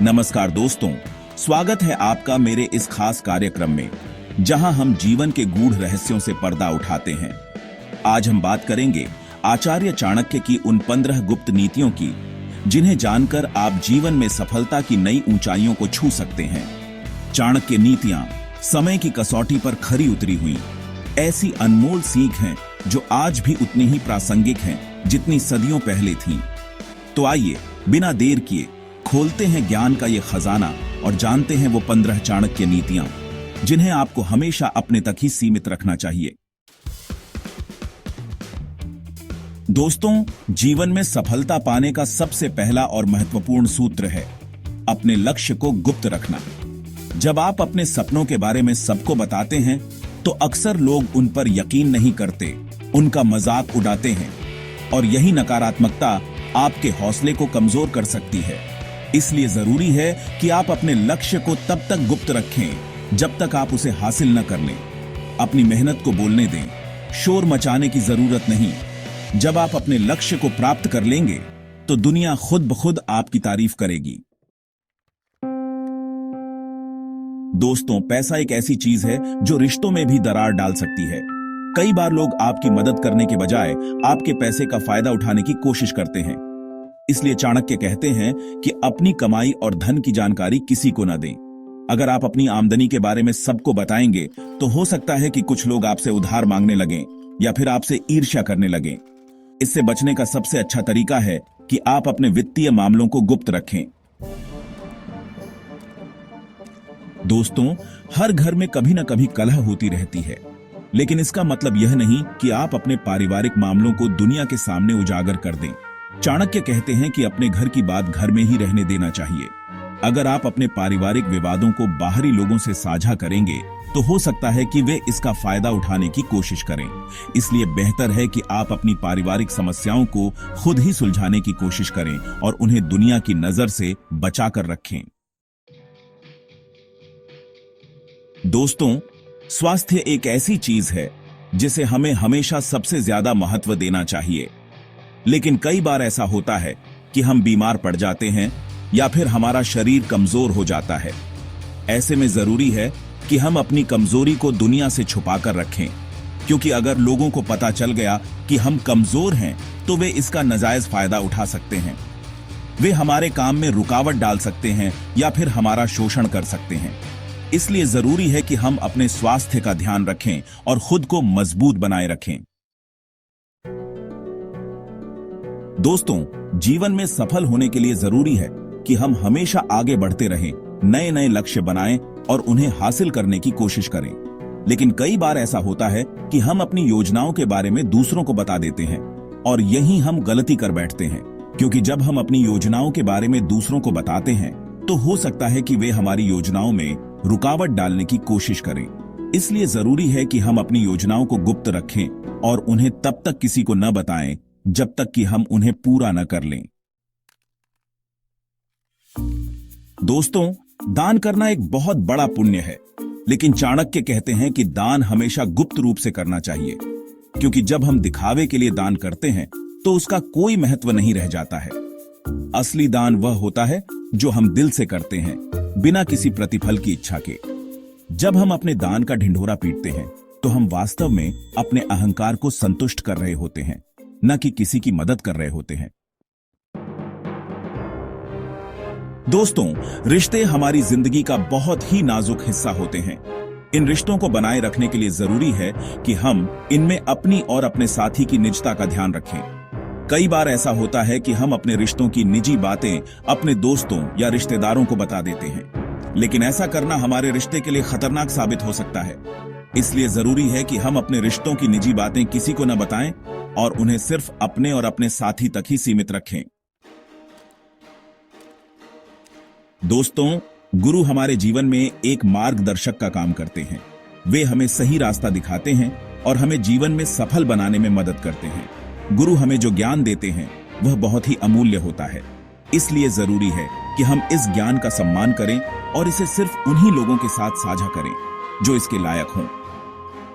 नमस्कार दोस्तों, स्वागत है आपका मेरे इस खास कार्यक्रम में जहां हम जीवन के गूढ़ रहस्यों से पर्दा उठाते हैं। आज हम बात करेंगे आचार्य चाणक्य की उन 15 गुप्त नीतियों की जिन्हें जानकर आप जीवन में सफलता की नई ऊंचाइयों को छू सकते हैं। चाणक्य नीतियां समय की कसौटी पर खरी उतरी हुई ऐसी अनमोल सीख हैं जो आज भी उतनी ही प्रासंगिक हैं जितनी सदियों पहले थीं। तो आइए बिना देर किए खोलते हैं ज्ञान का ये खजाना और जानते हैं वो 15 चाणक्य नीतियां जिन्हें आपको हमेशा अपने तक ही सीमित रखना चाहिए। दोस्तों, जीवन में सफलता पाने का सबसे पहला और महत्वपूर्ण सूत्र है अपने लक्ष्य को गुप्त रखना। जब आप अपने सपनों के बारे में सबको बताते हैं तो अक्सर लोग उन पर यकीन नहीं करते, उनका मजाक उड़ाते हैं और यही नकारात्मकता आपके हौसले को कमजोर कर सकती है। इसलिए जरूरी है कि आप अपने लक्ष्य को तब तक गुप्त रखें जब तक आप उसे हासिल न कर लें। अपनी मेहनत को बोलने दें, शोर मचाने की जरूरत नहीं। जब आप अपने लक्ष्य को प्राप्त कर लेंगे तो दुनिया खुद ब खुद आपकी तारीफ करेगी। दोस्तों, पैसा एक ऐसी चीज है जो रिश्तों में भी दरार डाल सकती है। कई बार लोग आपकी मदद करने के बजाय आपके पैसे का फायदा उठाने की कोशिश करते हैं। इसलिए चाणक्य कहते हैं कि अपनी कमाई और धन की जानकारी किसी को न दें। अगर आप अपनी आमदनी के बारे में सबको बताएंगे तो हो सकता है कि कुछ लोग आपसे उधार मांगने लगें या फिर आपसे ईर्ष्या करने लगें। इससे बचने का सबसे अच्छा तरीका है कि आप अपने वित्तीय मामलों को गुप्त रखें। दोस्तों, हर घर में कभी न कभी कलह होती रहती है, लेकिन इसका मतलब यह नहीं कि आप अपने पारिवारिक मामलों को दुनिया के सामने उजागर कर दें। चाणक्य कहते हैं कि अपने घर की बात घर में ही रहने देना चाहिए। अगर आप अपने पारिवारिक विवादों को बाहरी लोगों से साझा करेंगे तो हो सकता है कि वे इसका फायदा उठाने की कोशिश करें। इसलिए बेहतर है कि आप अपनी पारिवारिक समस्याओं को खुद ही सुलझाने की कोशिश करें और उन्हें दुनिया की नजर से बचाकर रखें। दोस्तों, स्वास्थ्य एक ऐसी चीज है जिसे हमें हमेशा सबसे ज्यादा महत्व देना चाहिए, लेकिन कई बार ऐसा होता है कि हम बीमार पड़ जाते हैं या फिर हमारा शरीर कमजोर हो जाता है। ऐसे में जरूरी है कि हम अपनी कमजोरी को दुनिया से छुपाकर रखें, क्योंकि अगर लोगों को पता चल गया कि हम कमजोर हैं तो वे इसका नाजायज फायदा उठा सकते हैं। वे हमारे काम में रुकावट डाल सकते हैं या फिर हमारा शोषण कर सकते हैं। इसलिए जरूरी है कि हम अपने स्वास्थ्य का ध्यान रखें और खुद को मजबूत बनाए रखें। दोस्तों, जीवन में सफल होने के लिए जरूरी है कि हम हमेशा आगे बढ़ते रहें, नए नए लक्ष्य बनाएं और उन्हें हासिल करने की कोशिश करें। लेकिन कई बार ऐसा होता है कि हम अपनी योजनाओं के बारे में दूसरों को बता देते हैं और यही हम गलती कर बैठते हैं, क्योंकि जब हम अपनी योजनाओं के बारे में दूसरों को बताते हैं तो हो सकता है कि वे हमारी योजनाओं में रुकावट डालने की कोशिश करें। इसलिए जरूरी है कि हम अपनी योजनाओं को गुप्त रखें और उन्हें तब तक किसी को न बताएं जब तक कि हम उन्हें पूरा न कर लें। दोस्तों, दान करना एक बहुत बड़ा पुण्य है, लेकिन चाणक्य कहते हैं कि दान हमेशा गुप्त रूप से करना चाहिए, क्योंकि जब हम दिखावे के लिए दान करते हैं तो उसका कोई महत्व नहीं रह जाता है। असली दान वह होता है जो हम दिल से करते हैं, बिना किसी प्रतिफल की इच्छा के। जब हम अपने दान का ढिंढोरा पीटते हैं तो हम वास्तव में अपने अहंकार को संतुष्ट कर रहे होते हैं, न कि किसी की मदद कर रहे होते हैं। दोस्तों, रिश्ते हमारी जिंदगी का बहुत ही नाजुक हिस्सा होते हैं। इन रिश्तों को बनाए रखने के लिए जरूरी है कि हम इनमें अपनी और अपने साथी की निजता का ध्यान रखें। कई बार ऐसा होता है कि हम अपने रिश्तों की निजी बातें अपने दोस्तों या रिश्तेदारों को बता देते हैं, लेकिन ऐसा करना हमारे रिश्ते के लिए खतरनाक साबित हो सकता है। इसलिए जरूरी है कि हम अपने रिश्तों की निजी बातें किसी को न बताएं और उन्हें सिर्फ अपने और अपने साथी तक ही सीमित रखें। दोस्तों, गुरु हमारे जीवन में एक मार्गदर्शक का काम करते हैं। वे हमें सही रास्ता दिखाते हैं और हमें जीवन में सफल बनाने में मदद करते हैं। गुरु हमें जो ज्ञान देते हैं वह बहुत ही अमूल्य होता है। इसलिए जरूरी है कि हम इस ज्ञान का सम्मान करें और इसे सिर्फ उन्हीं लोगों के साथ साझा करें जो इसके लायक हों।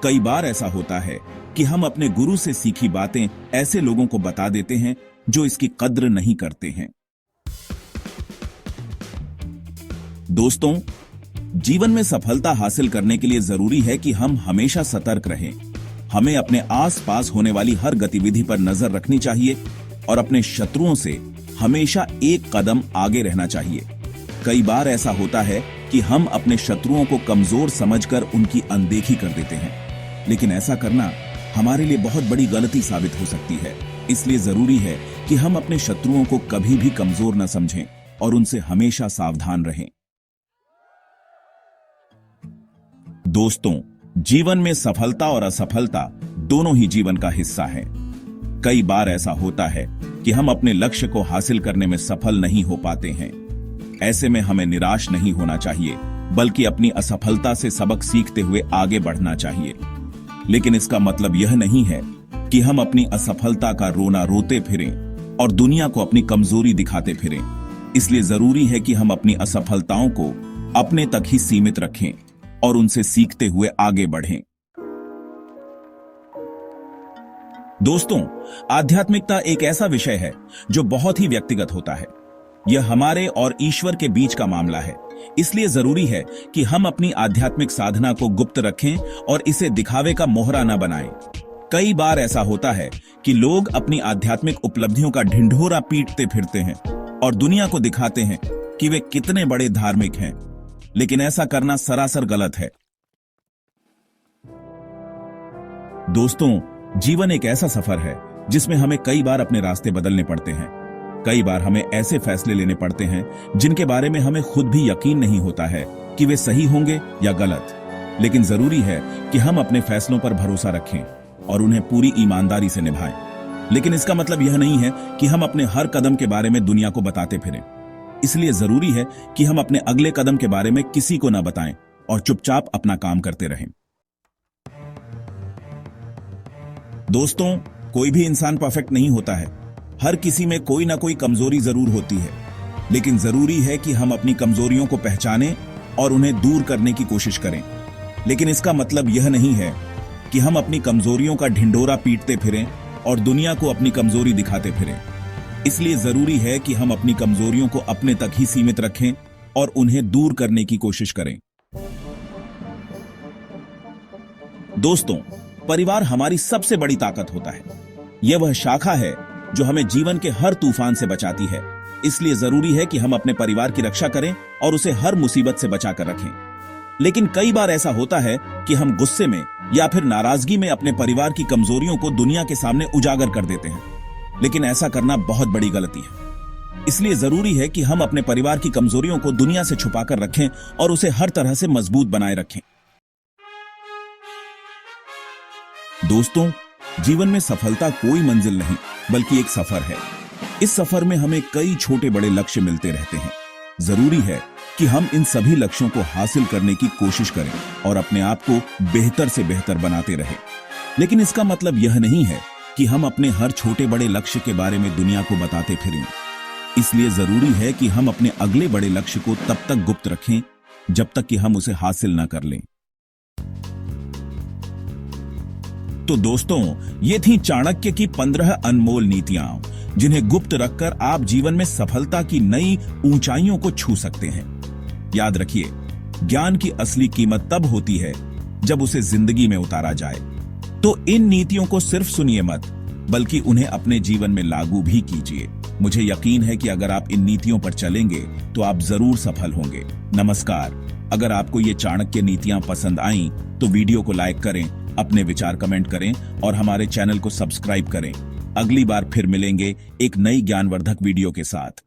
कई बार ऐसा होता है कि हम अपने गुरु से सीखी बातें ऐसे लोगों को बता देते हैं जो इसकी कद्र नहीं करते हैं। दोस्तों, जीवन में सफलता हासिल करने के लिए जरूरी है कि हम हमेशा सतर्क रहें। हमें अपने आसपास होने वाली हर गतिविधि पर नजर रखनी चाहिए और अपने शत्रुओं से हमेशा एक कदम आगे रहना चाहिए। कई बार ऐसा होता है कि हम अपने शत्रुओं को कमजोर समझकर उनकी अनदेखी कर देते हैं, लेकिन ऐसा करना हमारे लिए बहुत बड़ी गलती साबित हो सकती है। इसलिए जरूरी है कि हम अपने शत्रुओं को कभी भी कमजोर न समझें और उनसे हमेशा सावधान रहें। दोस्तों, जीवन में सफलता और असफलता दोनों ही जीवन का हिस्सा है। कई बार ऐसा होता है कि हम अपने लक्ष्य को हासिल करने में सफल नहीं हो पाते हैं। ऐसे में हमें निराश नहीं होना चाहिए, बल्कि अपनी असफलता से सबक सीखते हुए आगे बढ़ना चाहिए। लेकिन इसका मतलब यह नहीं है कि हम अपनी असफलता का रोना रोते फिरें और दुनिया को अपनी कमजोरी दिखाते फिरें। इसलिए जरूरी है कि हम अपनी असफलताओं को अपने तक ही सीमित रखें और उनसे सीखते हुए आगे बढ़ें। दोस्तों, आध्यात्मिकता एक ऐसा विषय है जो बहुत ही व्यक्तिगत होता है। यह हमारे और ईश्वर के बीच का मामला है। इसलिए जरूरी है कि हम अपनी आध्यात्मिक साधना को गुप्त रखें और इसे दिखावे का मोहरा न बनाएं। कई बार ऐसा होता है कि लोग अपनी आध्यात्मिक उपलब्धियों का ढिंढोरा पीटते फिरते हैं और दुनिया को दिखाते हैं कि वे कितने बड़े धार्मिक हैं, लेकिन ऐसा करना सरासर गलत है। दोस्तों, जीवन एक ऐसा सफर है जिसमें हमें कई बार अपने रास्ते बदलने पड़ते हैं। कई बार हमें ऐसे फैसले लेने पड़ते हैं जिनके बारे में हमें खुद भी यकीन नहीं होता है कि वे सही होंगे या गलत। लेकिन जरूरी है कि हम अपने फैसलों पर भरोसा रखें और उन्हें पूरी ईमानदारी से निभाएं। लेकिन इसका मतलब यह नहीं है कि हम अपने हर कदम के बारे में दुनिया को बताते फिरें। इसलिए जरूरी है कि हम अपने अगले कदम के बारे में किसी को न बताएं और चुपचाप अपना काम करते रहें। दोस्तों, कोई भी इंसान परफेक्ट नहीं होता है। हर किसी में कोई ना कोई कमजोरी जरूर होती है, लेकिन जरूरी है कि हम अपनी कमजोरियों को पहचानें और उन्हें दूर करने की कोशिश करें। लेकिन इसका मतलब यह नहीं है कि हम अपनी कमजोरियों का ढिंढोरा पीटते फिरें और दुनिया को अपनी कमजोरी दिखाते फिरें। इसलिए जरूरी है कि हम अपनी कमजोरियों को अपने तक ही सीमित रखें और उन्हें दूर करने की कोशिश करें। दोस्तों, परिवार हमारी सबसे बड़ी ताकत होता है। यह वह शाखा है जो हमें जीवन के हर तूफान से बचाती है। इसलिए जरूरी है कि हम अपने परिवार की रक्षा करें और उसे हर मुसीबत से बचाकर रखें। लेकिन कई बार ऐसा होता है कि हम गुस्से में या फिर नाराजगी में अपने परिवार की कमजोरियों को दुनिया के सामने उजागर कर देते हैं, लेकिन ऐसा करना बहुत बड़ी गलती है। इसलिए जरूरी है कि हम अपने परिवार की कमजोरियों को दुनिया से छुपाकर रखें और उसे हर तरह से मजबूत बनाए रखें। दोस्तों, जीवन में सफलता कोई मंजिल नहीं बल्कि एक सफर है। इस सफर में हमें कई छोटे बड़े लक्ष्य मिलते रहते हैं। जरूरी है कि हम इन सभी लक्ष्यों को हासिल करने की कोशिश करें और अपने आप को बेहतर से बेहतर बनाते रहें। लेकिन इसका मतलब यह नहीं है कि हम अपने हर छोटे बड़े लक्ष्य के बारे में दुनिया को बताते फिरें। इसलिए जरूरी है कि हम अपने अगले बड़े लक्ष्य को तब तक गुप्त रखें जब तक कि हम उसे हासिल न कर लें। तो दोस्तों, ये थी चाणक्य की 15 अनमोल नीतियां, जिन्हें गुप्त रखकर आप जीवन में सफलता की नई ऊंचाइयों को छू सकते हैं। याद रखिए, ज्ञान की असली कीमत तब होती है जब उसे जिंदगी में उतारा जाए। तो इन नीतियों को सिर्फ सुनिए मत, बल्कि उन्हें अपने जीवन में लागू भी कीजिए। मुझे यकीन है कि अगर आप इन नीतियों पर चलेंगे तो आप जरूर सफल होंगे। नमस्कार। अगर आपको ये चाणक्य नीतियां पसंद आईं तो वीडियो को लाइक करें, अपने विचार कमेंट करें और हमारे चैनल को सब्सक्राइब करें। अगली बार फिर मिलेंगे एक नई ज्ञानवर्धक वीडियो के साथ।